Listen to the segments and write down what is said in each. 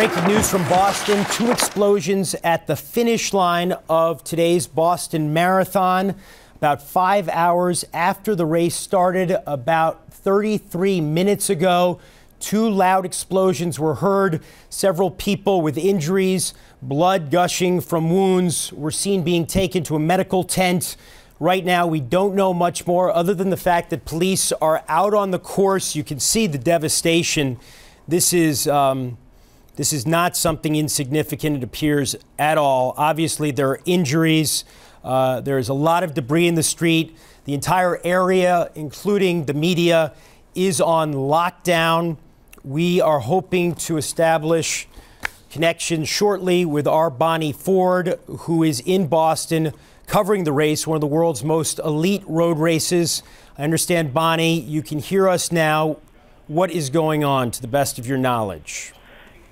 Breaking news from Boston. 2 explosions at the finish line of today's Boston Marathon. About 5 hours after the race started, about 33 minutes ago, 2 loud explosions were heard. Several people with injuries, blood gushing from wounds, were seen being taken to a medical tent. Right now, we don't know much more other than the fact that police are out on the course. You can see the devastation. This is not something insignificant, it appears, at all. Obviously, there are injuries. There's a lot of debris in the street. The entire area, including the media, is on lockdown. We are hoping to establish connection shortly with our Bonnie Ford, who is in Boston covering the race, one of the world's most elite road races. I understand, Bonnie, you can hear us now. What is going on, to the best of your knowledge?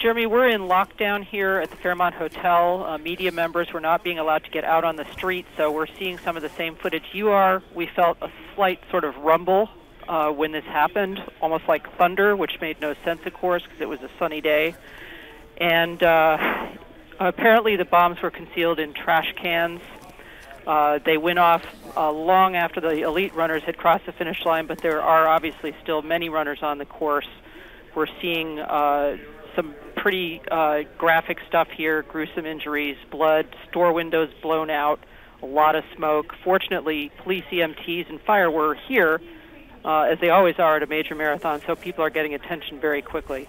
Jeremy, we're in lockdown here at the Fairmont Hotel. Media members were not being allowed to get out on the street, so we're seeing some of the same footage you are. We felt a slight sort of rumble when this happened, almost like thunder, which made no sense, of course, because it was a sunny day. And apparently the bombs were concealed in trash cans. They went off long after the elite runners had crossed the finish line, but there are obviously still many runners on the course. We're seeing some pretty graphic stuff here, gruesome injuries, blood, store windows blown out, a lot of smoke. Fortunately, police, EMTs, and fire were here, as they always are at a major marathon, so people are getting attention very quickly.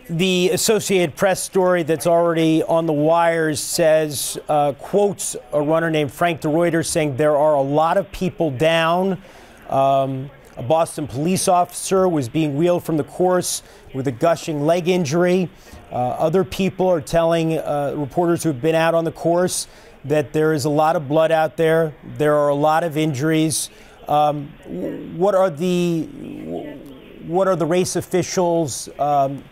The Associated Press story that's already on the wires says, quotes a runner named Frank DeRuyter saying there are a lot of people down. A Boston police officer was being wheeled from the course with a gushing leg injury. Other people are telling reporters who've been out on the course that there is a lot of blood out there. There are a lot of injuries. What are the race officials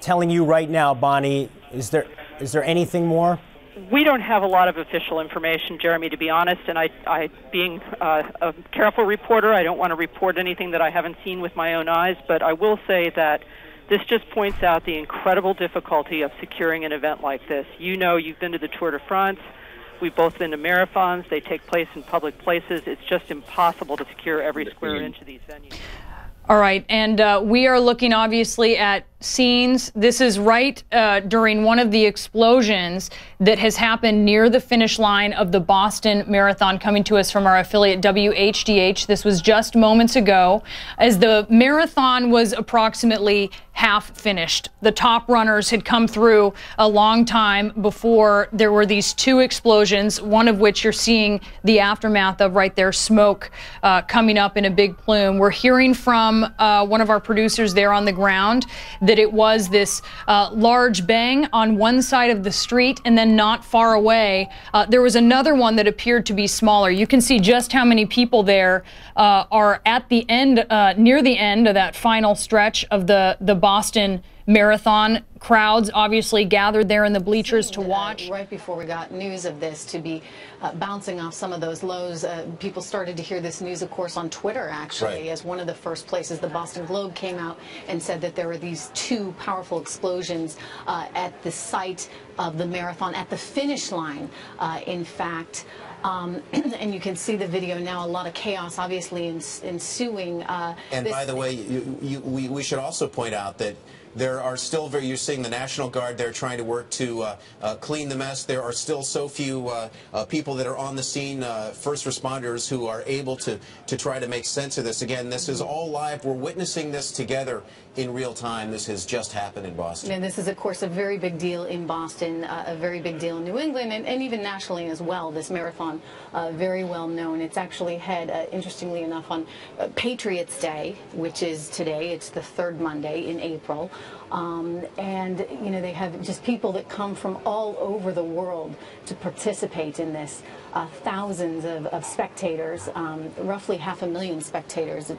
telling you right now, Bonnie? Is there anything more? We don't have a lot of official information, Jeremy, to be honest, and I being a careful reporter, I don't want to report anything that I haven't seen with my own eyes, but I will say that this just points out the incredible difficulty of securing an event like this. You know, you've been to the Tour de France. We've both been to marathons. They take place in public places. It's just impossible to secure every square inch of these venues. All right, and we are looking obviously at scenes. This is right during one of the explosions that has happened near the finish line of the Boston Marathon, coming to us from our affiliate WHDH. This was just moments ago as the marathon was approximately half finished. The top runners had come through a long time before there were these 2 explosions, one of which you're seeing the aftermath of right there, smoke coming up in a big plume. We're hearing from one of our producers there on the ground that it was this large bang on one side of the street, and then not far away, there was another one that appeared to be smaller. You can see just how many people there are at the end, near the end of that final stretch of the Boston Marathon. Crowds obviously gathered there in the bleachers to watch. Right before we got news of this, to be bouncing off some of those lows, people started to hear this news, of course, on Twitter, actually, as one of the first places. The Boston Globe came out and said that there were these 2 powerful explosions at the site of the marathon, at the finish line, in fact. And you can see the video now, a lot of chaos obviously ensuing. And by the way, we should also point out that there are still you're seeing the National Guard there trying to work to clean the mess. There are still so few people that are on the scene, first responders, who are able to try to make sense of this. Again, this is all live. We're witnessing this together in real time. This has just happened in Boston. And this is, of course, a very big deal in Boston, a very big deal in New England, and even nationally as well. This marathon, very well known. It's actually had, interestingly enough, on Patriots Day, which is today. It's the 3rd Monday in April. And, you know, they have just people that come from all over the world to participate in this. thousands of spectators, roughly 500,000 spectators.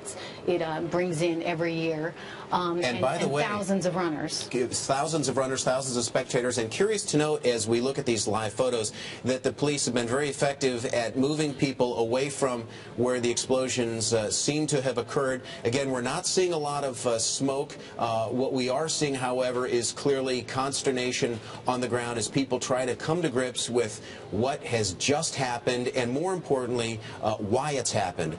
It brings in every year, and by the way, thousands of runners. Thousands of runners, thousands of spectators, and curious to note as we look at these live photos that the police have been very effective at moving people away from where the explosions seem to have occurred. Again, we're not seeing a lot of smoke. What we are seeing, however, is clearly consternation on the ground as people try to come to grips with what has just happened and, more importantly, why it's happened.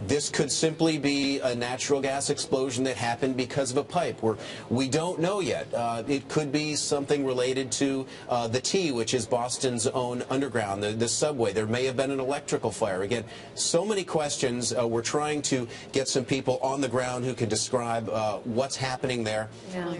This could simply be a natural gas explosion that happened because of a pipe. We don't know yet. It could be something related to the T, which is Boston's own underground, the subway. There may have been an electrical fire. Again, so many questions. We're trying to get some people on the ground who can describe what's happening there. Yeah.